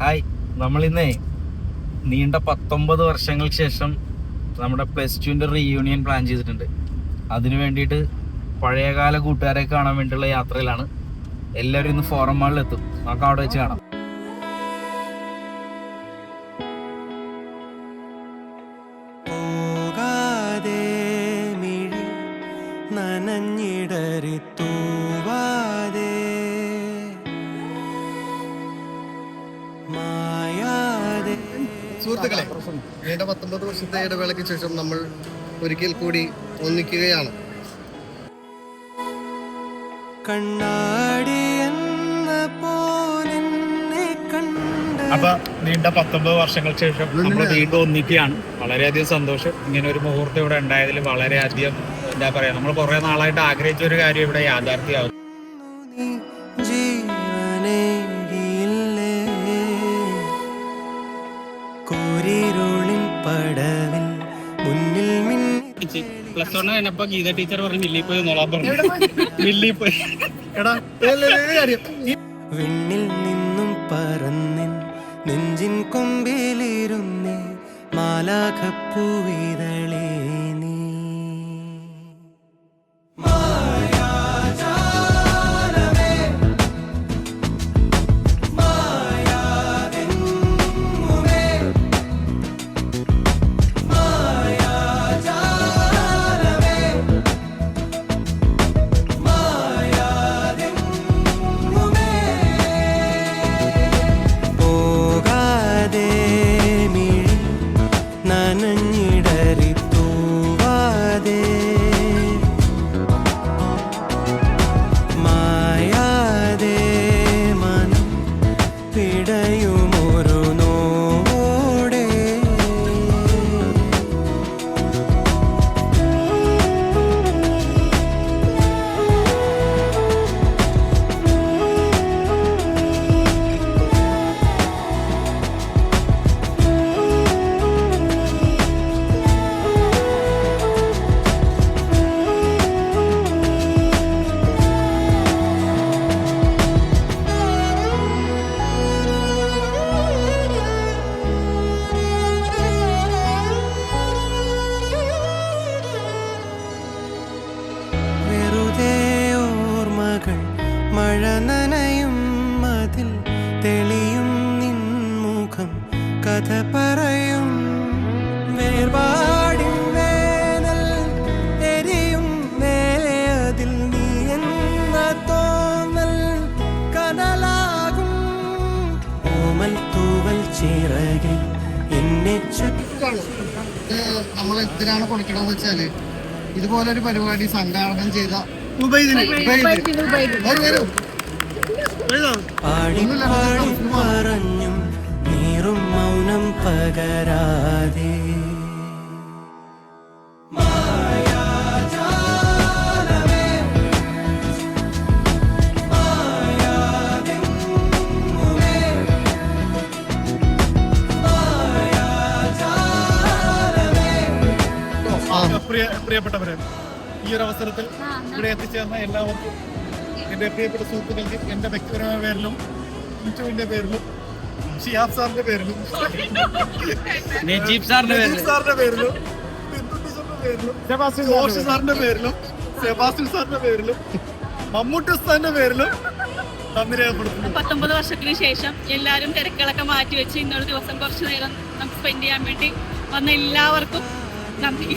Hi, നമ്മളിന്നേ നീണ്ട 19 വർഷങ്ങൾക്ക് ശേഷം നമ്മുടെ +2 റീയൂണിയൻ പ്ലാൻ ചെയ്തിട്ടുണ്ട്. അതിനു വേണ്ടിയിട്ട് പഴയകാല കൂട്ടുകാരെ കാണാൻ വേണ്ടിയുള്ള യാത്രയിലാണ്. എല്ലാവരും ഇന്ന് ഫോറം മാളിലെത്തും. നമുക്ക് അവിടെ വെച്ച് കാണാം. സുഹൃത്തുക്കളെ, നീണ്ട 19 വർഷത്തെ ഇടവേളയ്ക്ക് ശേഷം നമ്മൾ ഒരിക്കൽ കൂടി ഒന്നിക്കുകയാണ്. അപ്പൊ നീണ്ട 19 വർഷങ്ങൾക്ക് ശേഷം നമ്മൾ വീണ്ടും ഒന്നിക്കുകയാണ്. വളരെയധികം സന്തോഷം. ഇങ്ങനെ ഒരു മുഹൂർത്തം ഇവിടെ ഉണ്ടായതിൽ വളരെയധികം എന്താ പറയാ, നമ്മൾ കുറെ നാളായിട്ട് ആഗ്രഹിച്ച ഒരു കാര്യം ഇവിടെ യാഥാർത്ഥ്യമാകും. +1 കഴിഞ്ഞപ്പോ ഗീത ടീച്ചർ പറഞ്ഞു മില്ലിൽ പോയി നോളാൻ പറഞ്ഞു. മില്ലിൽ പോയി വിണ്ണിൽ നിന്നും പറന്നിൻ നെഞ്ചിൻ കൊമ്പിലിരുന്നേ മാലാഖപ്പൂവിതളേ നീ. മഴ നനയും മതിൽ തെളിയും നിൻമുഖം കഥ പറയും വേർപാടിൻ വേനൽ എരിയും മേലെ അതിൽ നീ എന്ന തോന്നൽ കനലാകും ഓമൽ തൂവൽ ചിറകിൽ എന്നെ നമ്മൾ എന്തിനാണ് കൊടുക്കണമെന്ന് വെച്ചാല് ഇതുപോലൊരു പരിപാടി സംഘാടനം ചെയ്ത പറഞ്ഞും നീറും മൗനം പകരാതെ പ്രിയപ്പെട്ടവരെ, ഈ ഒരു അവസരത്തിൽ ഇവിടെ എത്തിച്ചേർന്ന എല്ലാവർക്കും, എന്റെ പ്രിയപ്പെട്ട സുഹൃത്തുക്കൾക്ക് എന്റെ വ്യക്തിപരമായ പേരിലും യൂട്യൂബിന്റെ പേരിലും ഷിഹാബ് സാറിന്റെ പേരിലും നജീബ് സാറിന്റെ പേരിലും ജോഷി സാറിന്റെ പേരിലും സെബാസ്റ്റ്യൻ സാറിന്റെ പേരിലും മമ്മൂട്ടി ഉസ്താദിന്റെ പേരിലും നന്ദി രേഖപ്പെടുത്തുന്നു. 19 വർഷത്തിന് ശേഷം എല്ലാവരും തിരക്കുകളൊക്കെ മാറ്റി വെച്ച് ഇന്നൊരു ദിവസം കുറച്ചു നേരം നമുക്ക് സ്പെൻഡ് ചെയ്യാൻ വേണ്ടി വന്ന എല്ലാവർക്കും നന്ദി.